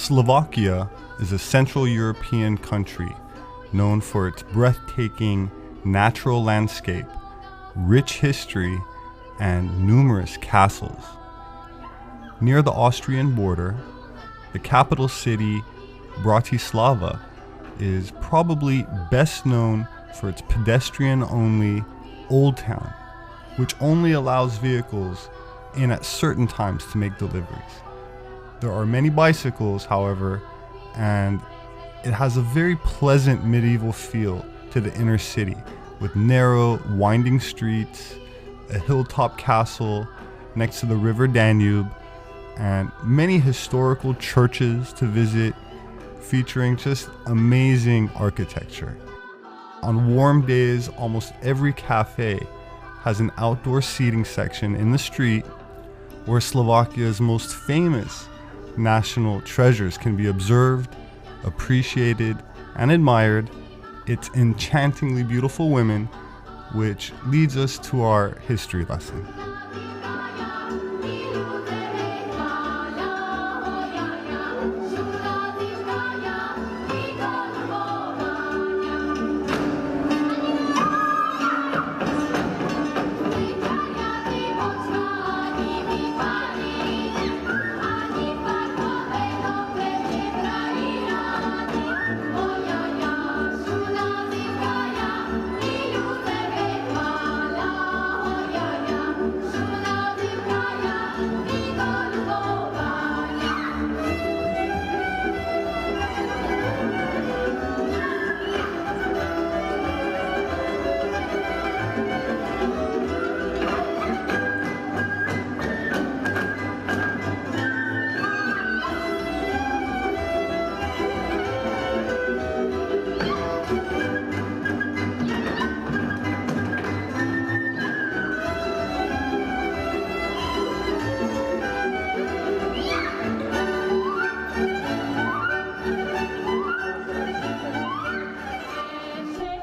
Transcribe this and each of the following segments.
Slovakia is a Central European country known for its breathtaking natural landscape, rich history, and numerous castles. Near the Austrian border, the capital city, Bratislava, is probably best known for its pedestrian-only Old Town, which only allows vehicles in at certain times to make deliveries. There are many bicycles, however, and it has a very pleasant medieval feel to the inner city, with narrow, winding streets, a hilltop castle next to the river Danube, and many historical churches to visit, featuring just amazing architecture. On warm days, almost every cafe has an outdoor seating section in the street where Slovakia's most famous national treasures can be observed, appreciated, and admired. Its enchantingly beautiful women, which leads us to our history lesson.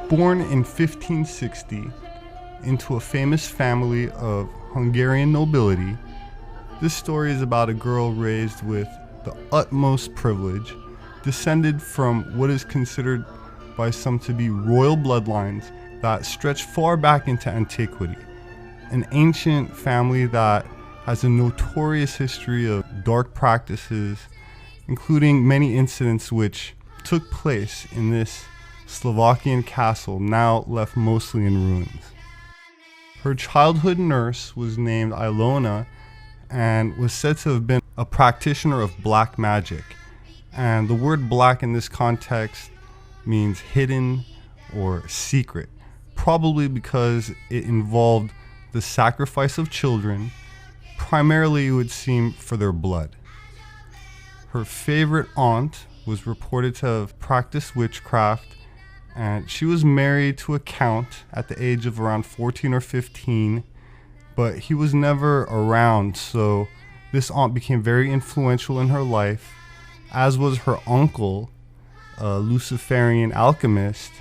Born in 1560 into a famous family of Hungarian nobility, this story is about a girl raised with the utmost privilege, descended from what is considered by some to be royal bloodlines that stretch far back into antiquity. An ancient family that has a notorious history of dark practices, including many incidents which took place in this Slovakian castle, now left mostly in ruins. Her childhood nurse was named Ilona and was said to have been a practitioner of black magic. And the word black in this context means hidden or secret, probably because it involved the sacrifice of children, primarily it would seem for their blood. Her favorite aunt was reported to have practiced witchcraft, and she was married to a count at the age of around 14 or 15, but he was never around, so this aunt became very influential in her life, as was her uncle, a Luciferian alchemist,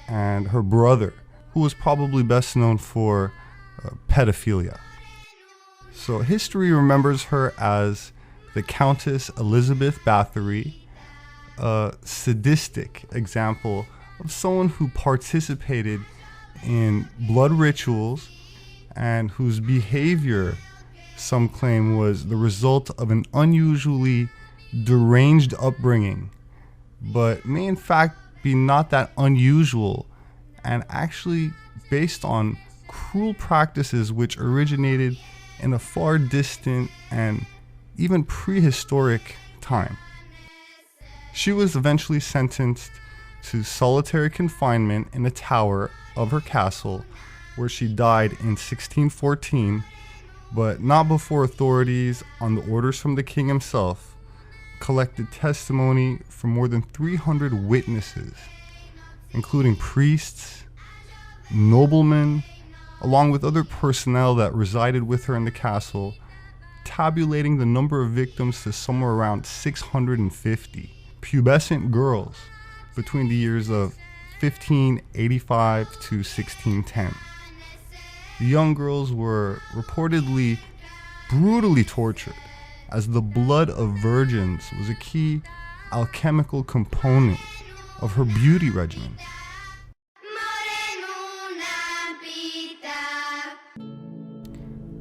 and her brother, who was probably best known for pedophilia. So history remembers her as the Countess Elizabeth Bathory, a sadistic example of someone who participated in blood rituals and whose behavior, some claim, was the result of an unusually deranged upbringing, but may in fact be not that unusual and actually based on cruel practices which originated in a far distant and even prehistoric time. She was eventually sentenced to solitary confinement in a tower of her castle, where she died in 1614, but not before authorities, on the orders from the king himself, collected testimony from more than 300 witnesses, including priests, noblemen, along with other personnel that resided with her in the castle, tabulating the number of victims to somewhere around 650 pubescent girls between the years of 1585 to 1610. The young girls were reportedly brutally tortured as the blood of virgins was a key alchemical component of her beauty regimen.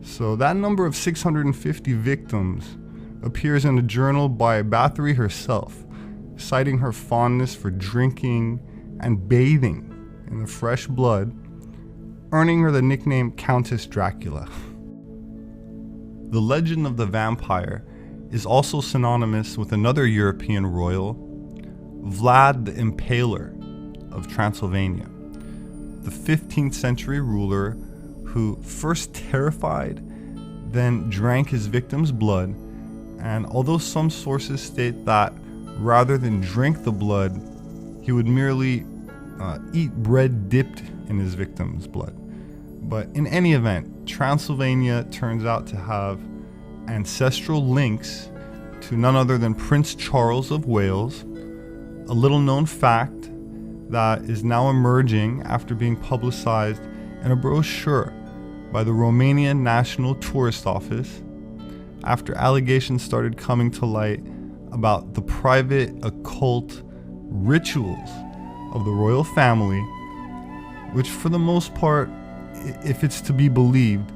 So that number of 650 victims appears in a journal by Bathory herself, citing her fondness for drinking and bathing in the fresh blood, earning her the nickname Countess Dracula. The legend of the vampire is also synonymous with another European royal, Vlad the Impaler of Transylvania, the 15th century ruler who first terrified, then drank his victims' blood, and although some sources state that rather than drink the blood, he would merely eat bread dipped in his victims' blood. But in any event, Transylvania turns out to have ancestral links to none other than Prince Charles of Wales, a little known fact that is now emerging after being publicized in a brochure by the Romanian National Tourist Office after allegations started coming to light about the private occult rituals of the royal family, which for the most part, if it's to be believed,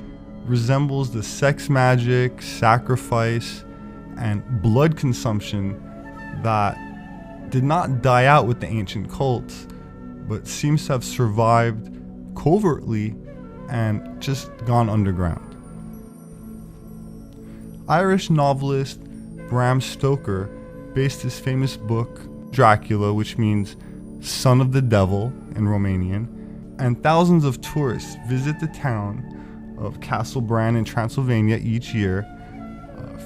resembles the sex magic, sacrifice, and blood consumption that did not die out with the ancient cults, but seems to have survived covertly and just gone underground. Irish novelist Bram Stoker based his famous book Dracula, which means son of the devil in Romanian, and thousands of tourists visit the town of Castle Bran in Transylvania each year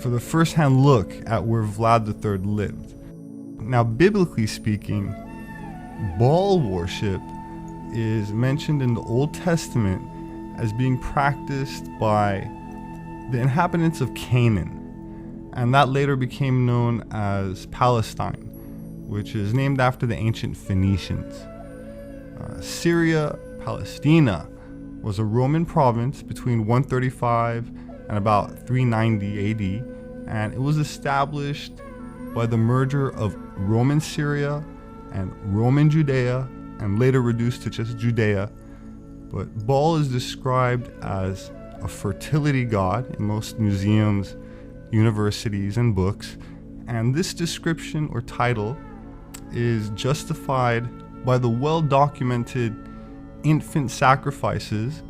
for the first-hand look at where Vlad III lived. Now, biblically speaking, Baal worship is mentioned in the Old Testament as being practiced by the inhabitants of Canaan, and that later became known as Palestine, which is named after the ancient Phoenicians. Syria, Palestina, was a Roman province between 135 and about 390 AD, and it was established by the merger of Roman Syria and Roman Judea, and later reduced to just Judea. But Baal is described as a fertility god in most museums, universities, and books, and this description or title is justified by the well-documented infant sacrifices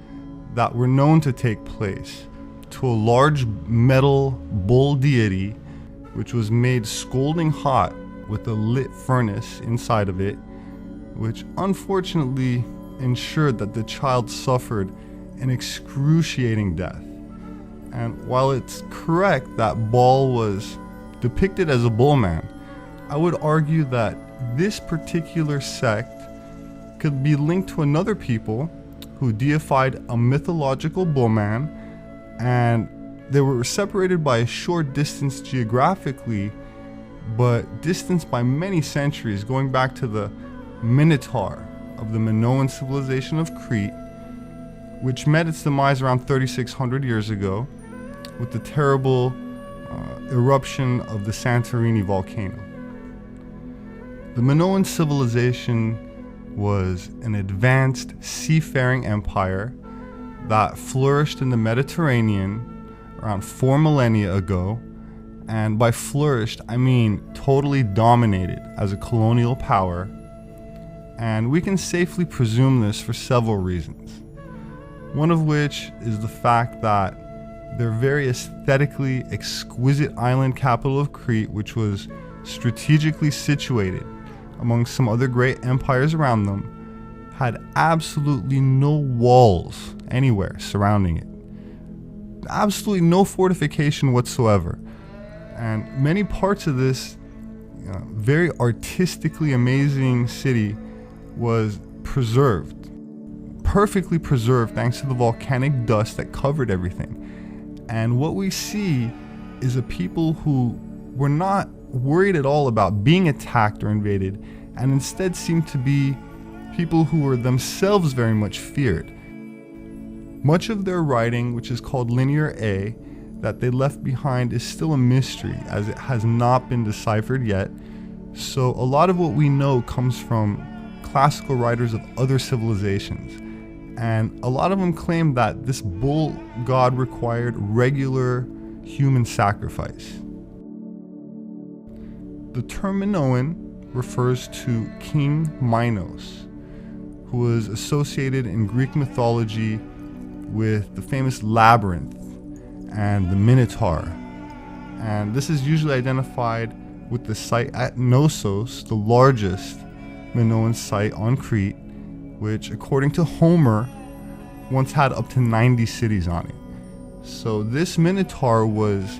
that were known to take place to a large metal bull deity, which was made scalding hot with a lit furnace inside of it, which unfortunately ensured that the child suffered an excruciating death. And while it's correct that Baal was depicted as a bullman, I would argue that this particular sect could be linked to another people who deified a mythological bullman, and they were separated by a short distance geographically, but distanced by many centuries, going back to the Minotaur of the Minoan Civilization of Crete, which met its demise around 3,600 years ago with the terrible eruption of the Santorini volcano. The Minoan Civilization was an advanced seafaring empire that flourished in the Mediterranean around 4 millennia ago, and by flourished I mean totally dominated as a colonial power, and we can safely presume this for several reasons. One of which is the fact that their very aesthetically exquisite island capital of Crete, which was strategically situated among some other great empires around them, had absolutely no walls anywhere surrounding it. Absolutely no fortification whatsoever. And many parts of this very artistically amazing city was preserved, perfectly preserved, thanks to the volcanic dust that covered everything. And what we see is a people who were not worried at all about being attacked or invaded, and instead seemed to be people who were themselves very much feared. Much of their writing, which is called Linear A, that they left behind is still a mystery, as it has not been deciphered yet. So a lot of what we know comes from classical writers of other civilizations, and a lot of them claim that this bull god required regular human sacrifice. The term Minoan refers to King Minos, who was associated in Greek mythology with the famous labyrinth and the Minotaur. And this is usually identified with the site at Knossos, the largest Minoan site on Crete, which, according to Homer, once had up to 90 cities on it. So this Minotaur was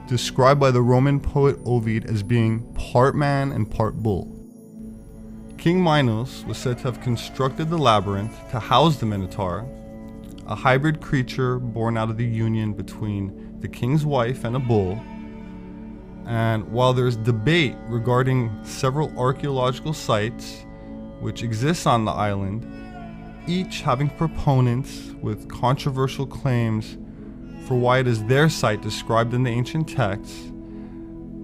described by the Roman poet Ovid as being part man and part bull. King Minos was said to have constructed the labyrinth to house the Minotaur, a hybrid creature born out of the union between the king's wife and a bull. And while there's debate regarding several archaeological sites which exist on the island, each having proponents with controversial claims for why it is their site described in the ancient texts,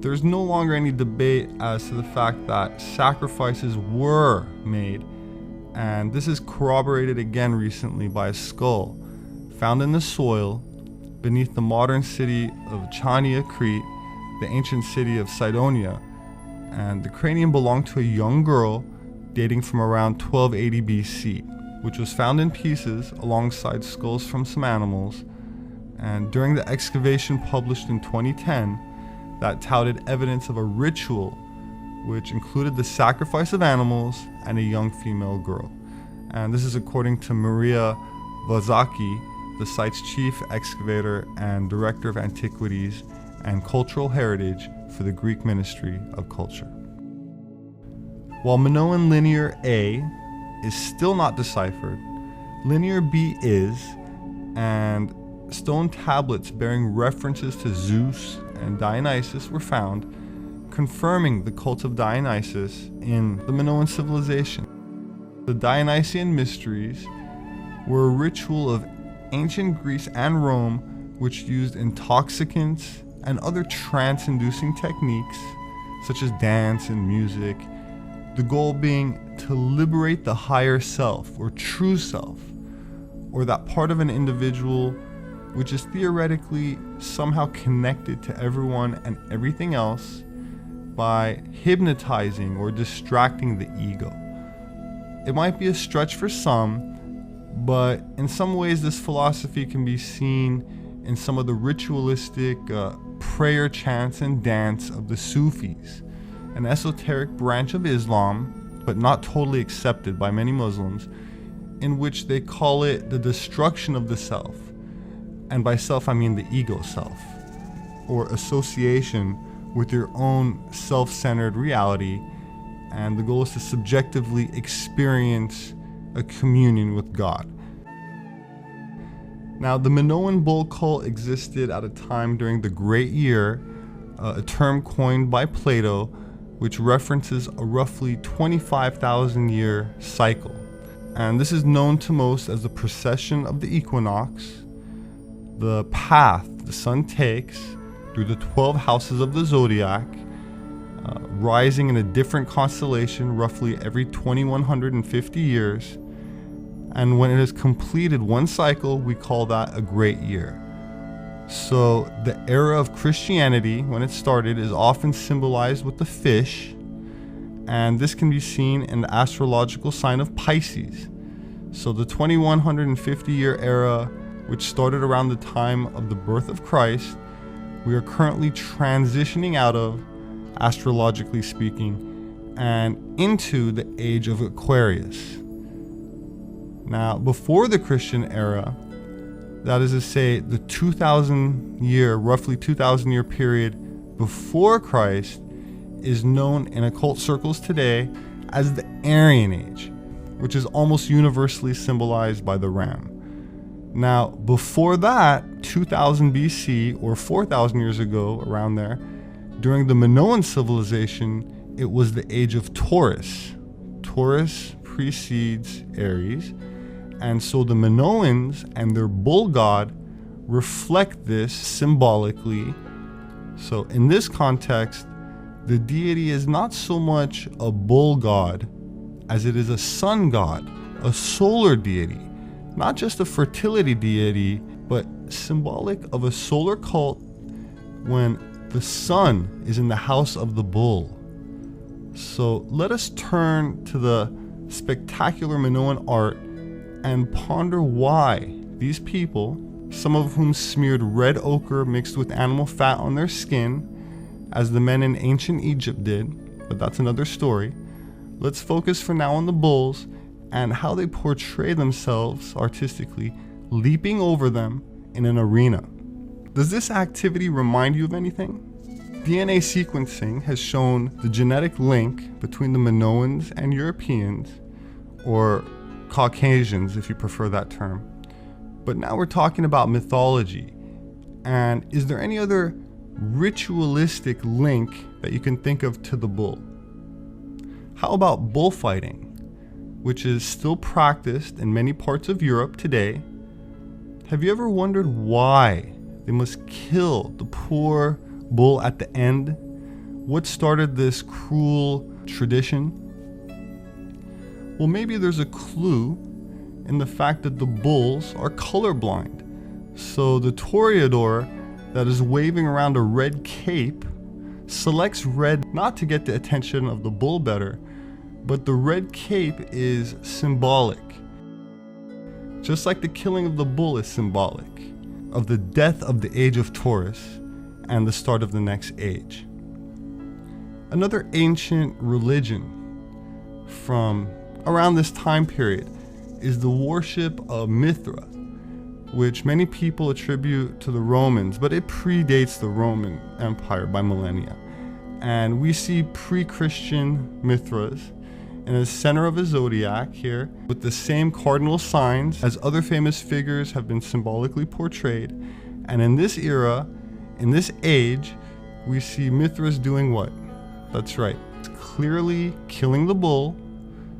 there's no longer any debate as to the fact that sacrifices were made, and this is corroborated again recently by a skull found in the soil beneath the modern city of Chania, Crete, the ancient city of Cydonia, and the cranium belonged to a young girl dating from around 1280 BC, which was found in pieces alongside skulls from some animals. And during the excavation published in 2010, that touted evidence of a ritual which included the sacrifice of animals and a young female girl. And this is according to Maria Vazaki, the site's chief excavator and director of antiquities and cultural heritage for the Greek Ministry of Culture. While Minoan Linear A is still not deciphered, Linear B is, and stone tablets bearing references to Zeus and Dionysus were found, confirming the cult of Dionysus in the Minoan Civilization. The Dionysian mysteries were a ritual of ancient Greece and Rome which used intoxicants and other trance-inducing techniques such as dance and music, the goal being to liberate the higher self or true self, or that part of an individual which is theoretically somehow connected to everyone and everything else by hypnotizing or distracting the ego. It might be a stretch for some, but in some ways this philosophy can be seen in some of the ritualistic prayer chants and dance of the Sufis, an esoteric branch of Islam, but not totally accepted by many Muslims, in which they call it the destruction of the self. And by self, I mean the ego self, or association with your own self-centered reality, and the goal is to subjectively experience a communion with God. Now, the Minoan bull cult existed at a time during the Great Year, a term coined by Plato, which references a roughly 25,000 year cycle. And this is known to most as the precession of the equinox, the path the sun takes through the 12 houses of the zodiac, rising in a different constellation roughly every 2150 years. And when it has completed one cycle, we call that a great year. So the era of Christianity, when it started, is often symbolized with the fish, and this can be seen in the astrological sign of Pisces. So the 2150 year era, which started around the time of the birth of Christ, we are currently transitioning out of, astrologically speaking, and into the age of Aquarius. Now, before the Christian era, that is to say the roughly 2,000 year period before Christ, is known in occult circles today as the Aryan Age, which is almost universally symbolized by the ram. Now, before that, 2000 BC or 4,000 years ago, around there, during the Minoan Civilization, it was the age of Taurus. Taurus precedes Aries, and so the Minoans and their bull god reflect this symbolically. So in this context, the deity is not so much a bull god as it is a sun god, a solar deity, not just a fertility deity, but symbolic of a solar cult when the sun is in the house of the bull. So let us turn to the spectacular Minoan art and ponder why these people, some of whom smeared red ochre mixed with animal fat on their skin, as the men in ancient Egypt did, but that's another story. Let's focus for now on the bulls and how they portray themselves artistically, leaping over them in an arena. Does this activity remind you of anything? DNA sequencing has shown the genetic link between the Minoans and Europeans, or Caucasians if you prefer that term. But now we're talking about mythology. And is there any other ritualistic link that you can think of to the bull? How about bullfighting, which is still practiced in many parts of Europe today? Have you ever wondered why they must kill the poor bull at the end? What started this cruel tradition? Well, maybe there's a clue in the fact that the bulls are colorblind. So the toreador that is waving around a red cape selects red not to get the attention of the bull better, but the red cape is symbolic. Just like the killing of the bull is symbolic of the death of the age of Taurus and the start of the next age. Another ancient religion from around this time period is the worship of Mithra, which many people attribute to the Romans, but it predates the Roman Empire by millennia. And we see pre-Christian Mithras in the center of a zodiac here with the same cardinal signs as other famous figures have been symbolically portrayed. And in this era, in this age, we see Mithras doing what? That's right, clearly killing the bull,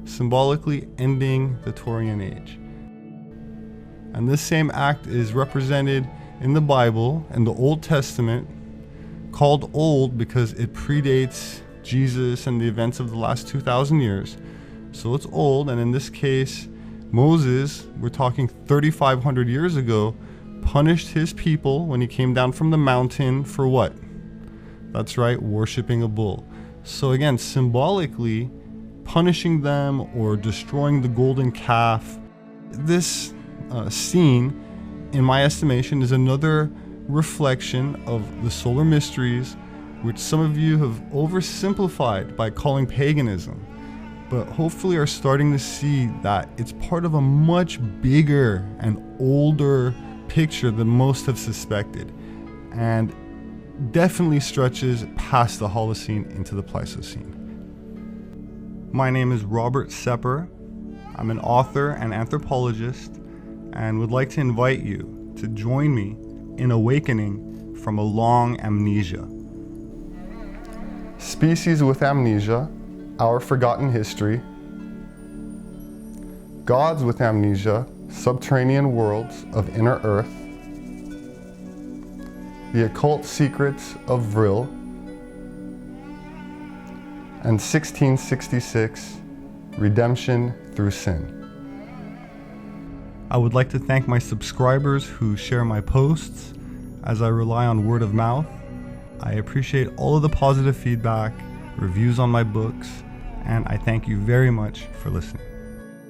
symbolically ending the Taurian age. And this same act is represented in the Bible and the Old Testament, called old because it predates Jesus and the events of the last 2,000 years. So it's old, and in this case, Moses, we're talking 3,500 years ago, punished his people when he came down from the mountain for what? That's right, worshiping a bull. So again, symbolically, punishing them or destroying the golden calf. This scene, in my estimation, is another reflection of the solar mysteries, which some of you have oversimplified by calling paganism, but hopefully are starting to see that it's part of a much bigger and older picture than most have suspected, and definitely stretches past the Holocene into the Pleistocene. My name is Robert Sepehr. I'm an author and anthropologist, and would like to invite you to join me in awakening from a long amnesia. Species with amnesia, our forgotten history. Gods with amnesia, subterranean worlds of inner earth. The occult secrets of Vril. And 1666, redemption through sin. I would like to thank my subscribers who share my posts as I rely on word of mouth. I appreciate all of the positive feedback, reviews on my books, and I thank you very much for listening.